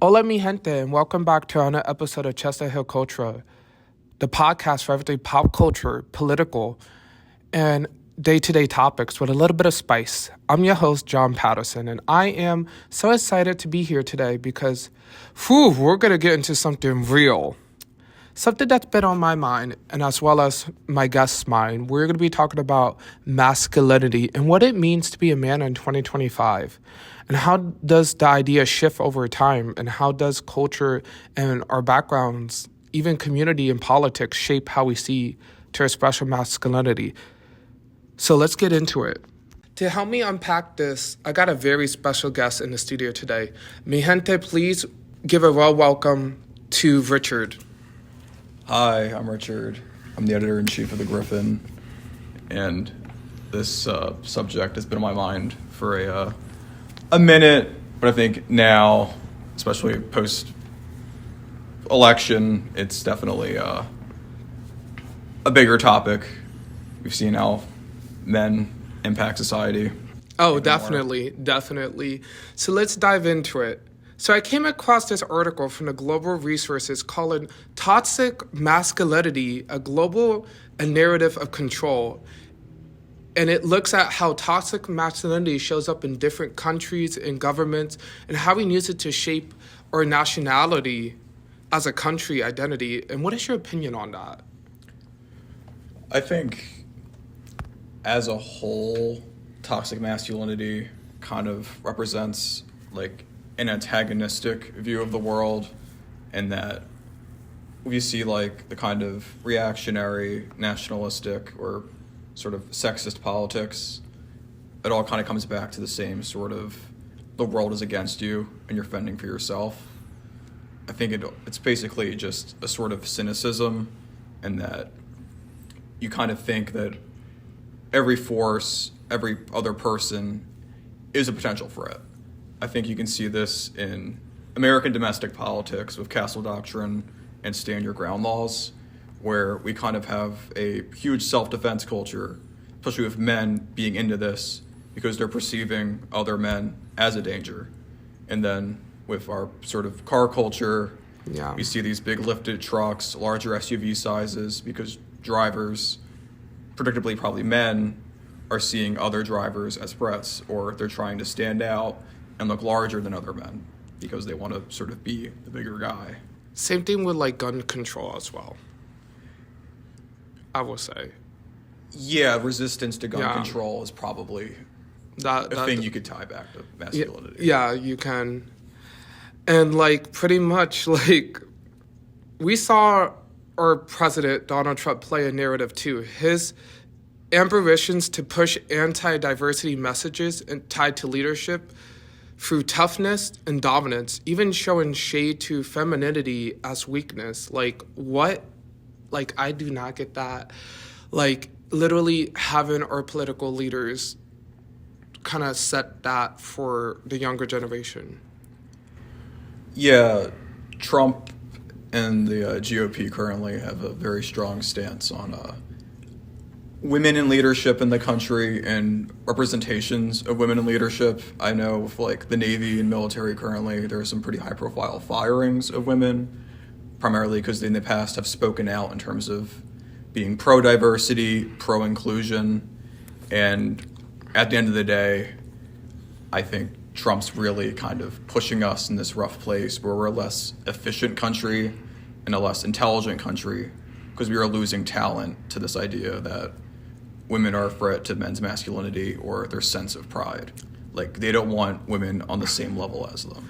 Hola mi gente, and welcome back to another episode of Chester Hill Culture, the podcast for everything pop culture, political, and day-to-day topics with a little bit of spice. I'm your host, John Patterson, and I am so excited to be here today because, we're going to get into something real. Something that's been on my mind, and as well as my guest's mind. We're going to be talking about masculinity and what it means to be a man in 2025. And how does the idea shift over time? And how does culture and our backgrounds, even community and politics, shape how we see to express our masculinity? So let's get into it. To help me unpack this, I got a very special guest in the studio today. Mi gente, please give a well welcome to Richard. Hi, I'm Richard. I'm the editor-in-chief of The Griffin, and this subject has been on my mind for a minute, but I think now, especially post-election, it's definitely a bigger topic. We've seen how men impact society. Oh, definitely. So let's dive into it. So I came across this article from the Global Resources called Toxic Masculinity, a Narrative of Control. And it looks at how toxic masculinity shows up in different countries and governments and how we use it to shape our nationality as a country identity. And what is your opinion on that? I think as a whole, toxic masculinity kind of represents like an antagonistic view of the world, and that we see like the kind of reactionary, nationalistic, or sort of sexist politics. It all kind of comes back to the same sort of the world is against you and you're fending for yourself. I think it's basically just a sort of cynicism, and that you kind of think that every force, every other person is a potential threat. I think you can see this in American domestic politics with Castle Doctrine and stand your ground laws, where we kind of have a huge self-defense culture, especially with men being into this because they're perceiving other men as a danger. And then with our sort of car culture, we see these big lifted trucks, larger SUV sizes, because drivers, predictably probably men, are seeing other drivers as threats, or they're trying to stand out and look larger than other men because they want to sort of be the bigger guy. Same thing with like gun control as well, I will say. Yeah, resistance to gun control is probably a thing you could tie back to masculinity. Yeah, you can. And like pretty much like we saw our president, Donald Trump, play a narrative too. His ambitions to push anti-diversity messages and tied to leadership through toughness and dominance, even showing shade to femininity as weakness. Like, what? Like, I do not get that. Like, literally having our political leaders kind of set that for the younger generation. Yeah, Trump and the GOP currently have a very strong stance on women in leadership in the country and representations of women in leadership. I know with like the Navy and military currently, there are some pretty high profile firings of women, primarily because they in the past have spoken out in terms of being pro-diversity, pro-inclusion. And at the end of the day, I think Trump's really kind of pushing us in this rough place where we're a less efficient country and a less intelligent country because we are losing talent to this idea that women are a threat to men's masculinity or their sense of pride. Like, they don't want women on the same level as them.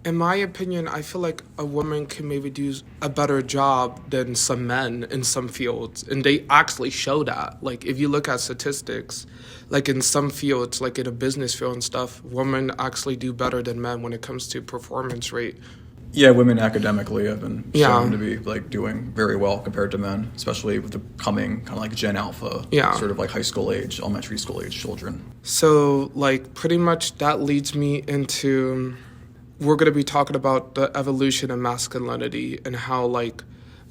In my opinion, I feel like a woman can maybe do a better job than some men in some fields. And they actually show that. Like, if you look at statistics, like in some fields, like in a business field and stuff, women actually do better than men when it comes to performance rate. Yeah, women academically have been shown to be like doing very well compared to men, especially with the coming kind of like Gen Alpha, sort of like high school age, elementary school age children. So like pretty much that leads me into, we're going to be talking about the evolution of masculinity and how like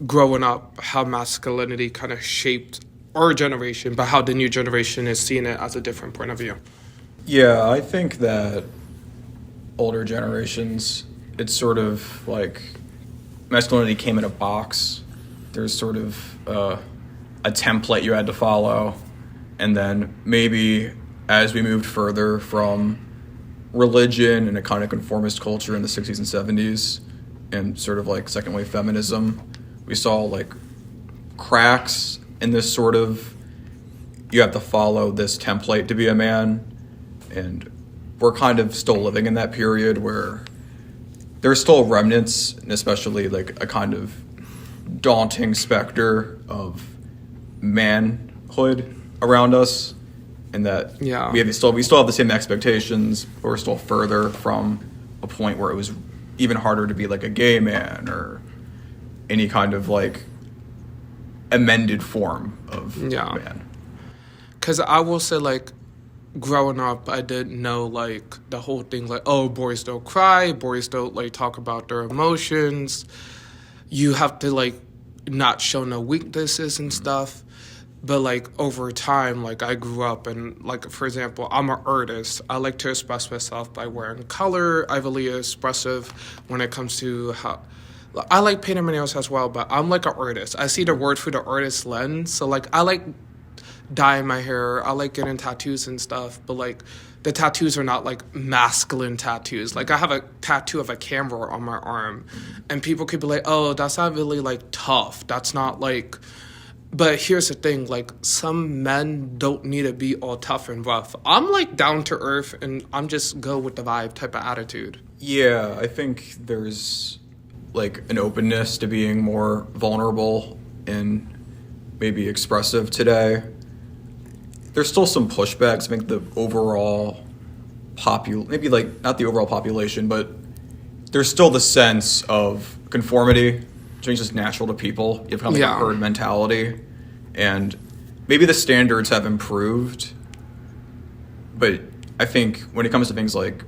growing up, how masculinity kind of shaped our generation, but how the new generation is seeing it as a different point of view. Yeah, I think that older generations it's sort of like masculinity came in a box. There's sort of a template you had to follow. And then maybe as we moved further from religion and a kind of conformist culture in the 60s and 70s and sort of like second wave feminism, we saw like cracks in this sort of, you have to follow this template to be a man. And we're kind of still living in that period where there's still remnants, and especially like a kind of daunting specter of manhood around us, and that we still have the same expectations, but we're still further from a point where it was even harder to be like a gay man or any kind of like amended form of man. Because I will say, like, growing up, I didn't know, like, the whole thing, like, oh, boys don't cry, boys don't, like, talk about their emotions. You have to, like, not show no weaknesses and stuff. But, like, over time, like, I grew up and, like, for example, I'm an artist. I like to express myself by wearing color. I'm really expressive when it comes to how... I like painting my nails as well, but I'm, like, an artist. I see the world through the artist lens. So, like, I like dyeing my hair. I like getting tattoos and stuff. But, like, the tattoos are not, like, masculine tattoos. Like, I have a tattoo of a camera on my arm. And people could be like, oh, that's not really, like, tough. That's not, like... But here's the thing, like, some men don't need to be all tough and rough. I'm, like, down to earth, and I'm just go with the vibe type of attitude. Yeah, I think there's, like, an openness to being more vulnerable and maybe expressive today. There's still some pushbacks. I think the overall maybe, like, not the overall population, but there's still the sense of conformity. I think it's just natural to people. You have kind of like a herd mentality. And maybe the standards have improved. But I think when it comes to things like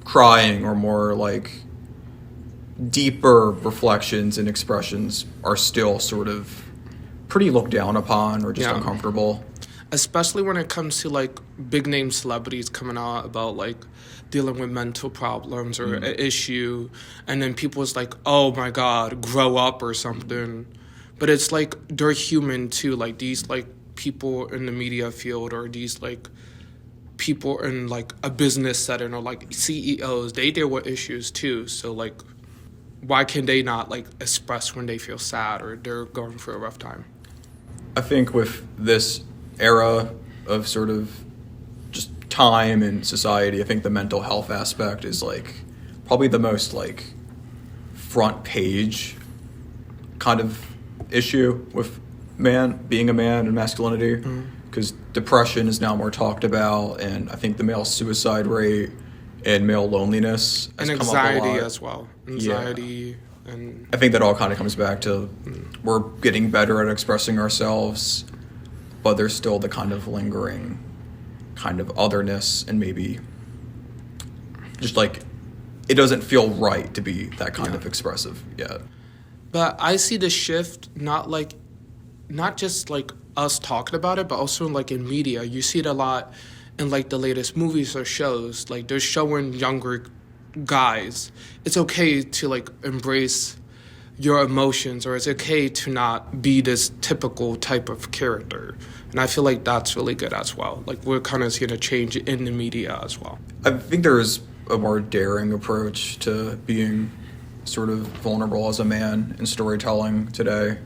crying or more like deeper reflections and expressions are still sort of pretty looked down upon or just uncomfortable. Especially when it comes to, like, big-name celebrities coming out about, like, dealing with mental problems or an issue, and then people's like, oh, my God, grow up or something. But it's, like, they're human, too. Like, these, like, people in the media field or these, like, people in, like, a business setting or, like, CEOs, they deal with issues, too. So, like, why can they not, like, express when they feel sad or they're going through a rough time? I think with this era of sort of just time and society, I think the mental health aspect is like probably the most like front page kind of issue with being a man and masculinity, because depression is now more talked about, and I think the male suicide rate and male loneliness has and come up a lot. Anxiety as well. Anxiety and I think that all kind of comes back to we're getting better at expressing ourselves, but there's still the kind of lingering kind of otherness and maybe just like it doesn't feel right to be that kind of expressive yet. But I see the shift not just like us talking about it, but also like in media. You see it a lot in like the latest movies or shows. Like they're showing younger guys it's okay to like embrace your emotions, or it's okay to not be this typical type of character. And I feel like that's really good as well. Like we're kind of seeing a change in the media as well. I think there's a more daring approach to being sort of vulnerable as a man in storytelling today.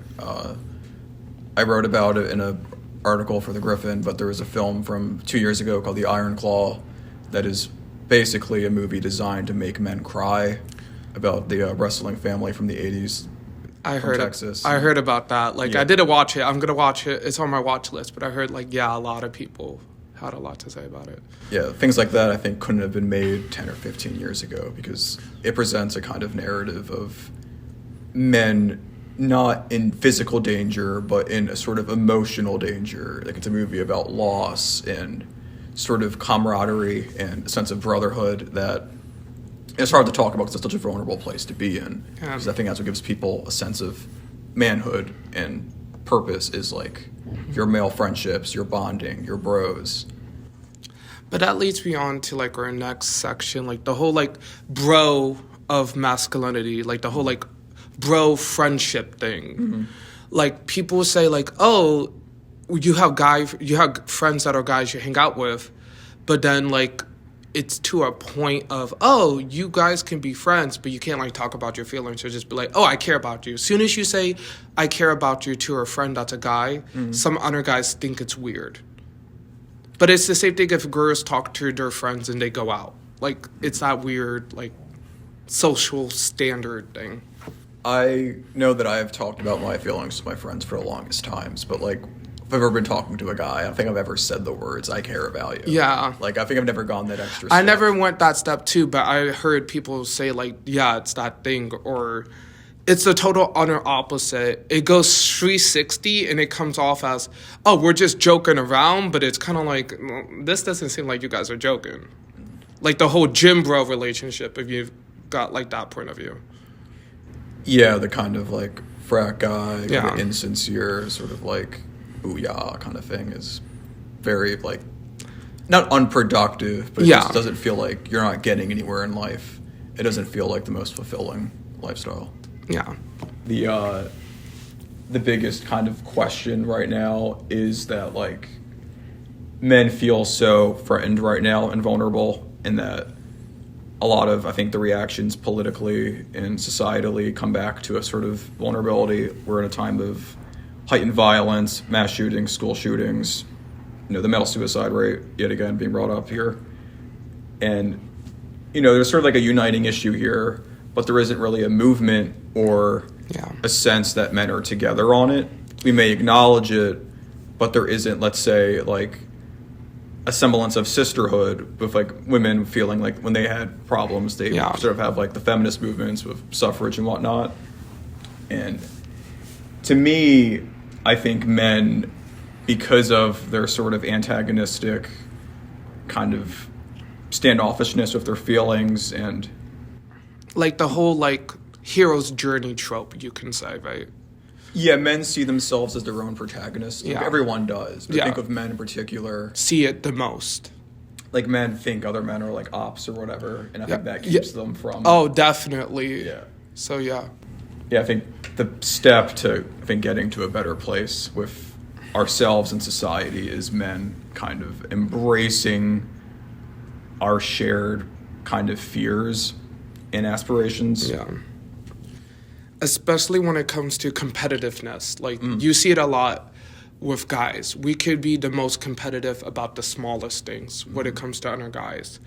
I wrote about it in an article for The Griffin, but there was a film from 2 years ago called The Iron Claw that is basically a movie designed to make men cry, about the wrestling family from the 80s. Texas. I heard about that. Like, I didn't watch it. I'm going to watch it. It's on my watch list. But I heard, like, a lot of people had a lot to say about it. Yeah, things like that I think couldn't have been made 10 or 15 years ago, because it presents a kind of narrative of men not in physical danger, but in a sort of emotional danger. Like, it's a movie about loss and sort of camaraderie and a sense of brotherhood that it's hard to talk about because it's such a vulnerable place to be in. Because I think that's what gives people a sense of manhood and purpose, is like your male friendships, your bonding, your bros. But that leads me on to like our next section, like the whole like bro of masculinity, like the whole like bro friendship thing. Like people say like, oh, you have friends that are guys you hang out with, but then like it's to a point of, oh, you guys can be friends, but you can't like talk about your feelings or just be like, oh, I care about you. As soon as you say I care about you to a friend that's a guy, some other guys think it's weird. But it's the same thing if girls talk to their friends and they go out. Like it's that weird like social standard thing. I know that I have talked about my feelings with my friends for the longest times, but like if I've ever been talking to a guy, I don't think I've ever said the words "I care about you." Yeah. Like I think I've never gone that extra step. I never went that step too, but I heard people say like, yeah, it's that thing, or it's the total utter opposite. It goes 360 and it comes off as, oh, we're just joking around, but it's kind of like, this doesn't seem like you guys are joking. Like the whole gym bro relationship, if you've got like that point of view. Yeah, the kind of like frat guy, kind Yeah. of insincere, sort of like booyah kind of thing is very like not unproductive, but it Yeah. just doesn't feel like you're not getting anywhere in life. It doesn't feel like the most fulfilling lifestyle. Yeah. The biggest kind of question right now is that like men feel so threatened right now and vulnerable, and that a lot of, I think, the reactions politically and societally come back to a sort of vulnerability. We're in a time of heightened violence, mass shootings, school shootings, the male suicide rate yet again being brought up here. And, there's sort of like a uniting issue here, but there isn't really a movement or a sense that men are together on it. We may acknowledge it, but there isn't, let's say, like a semblance of sisterhood with like women feeling like when they had problems, they sort of have like the feminist movements with suffrage and whatnot. And to me, I think men, because of their sort of antagonistic kind of standoffishness with their feelings and Like the whole like hero's journey trope, you can say, right? yeah, men see themselves as their own protagonists. Like, Yeah. everyone does. But Yeah. think of men in particular. See it the most. Like men think other men are like ops or whatever, and I think that Yeah. keeps them from. Oh, definitely. Yeah. So yeah. Yeah, I think the step to getting to a better place with ourselves and society is men kind of embracing our shared kind of fears and aspirations. Yeah. Especially when it comes to competitiveness. Like, you see it a lot with guys. We could be the most competitive about the smallest things when it comes to other guys.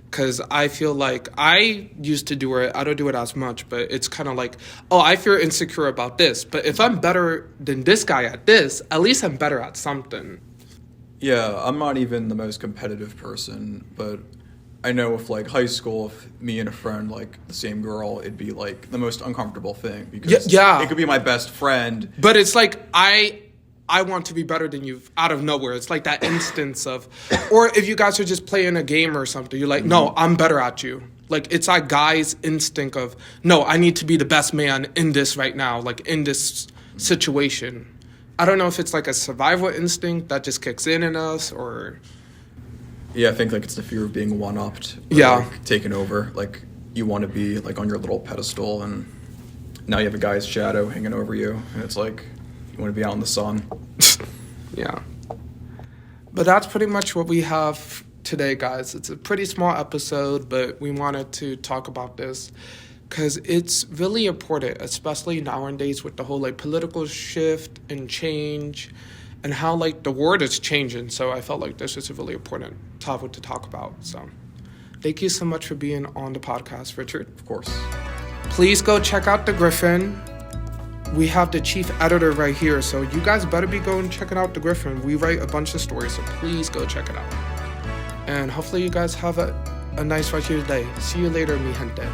Because I feel like I used to do it. I don't do it as much, but it's kind of like, oh, I feel insecure about this. But if I'm better than this guy at this, at least I'm better at something. Yeah, I'm not even the most competitive person, but I know if like high school, if me and a friend like the same girl, it'd be like the most uncomfortable thing because Yeah. it could be my best friend. But it's like I want to be better than you out of nowhere. It's like that instance of, or if you guys are just playing a game or something, you're like, no, I'm better at you. Like it's that guy's instinct of, no, I need to be the best man in this right now, like in this situation. I don't know if it's like a survival instinct that just kicks in us or... Yeah, I think like it's the fear of being one-upped. Or, Yeah. like, taken over. Like you want to be like on your little pedestal, and now you have a guy's shadow hanging over you, and it's like you want to be out in the sun. Yeah. But that's pretty much what we have today, guys. It's a pretty small episode, but we wanted to talk about this because it's really important, especially nowadays with the whole like political shift and change and how like the world is changing. So I felt like this was a really important topic to talk about. So thank you so much for being on the podcast, Richard. Of course. Please go check out The Griffin. We have the chief editor right here, so you guys better be going checking out The Griffin. We write a bunch of stories, so please go check it out. And hopefully you guys have a nice rest of your day. See you later, mi gente.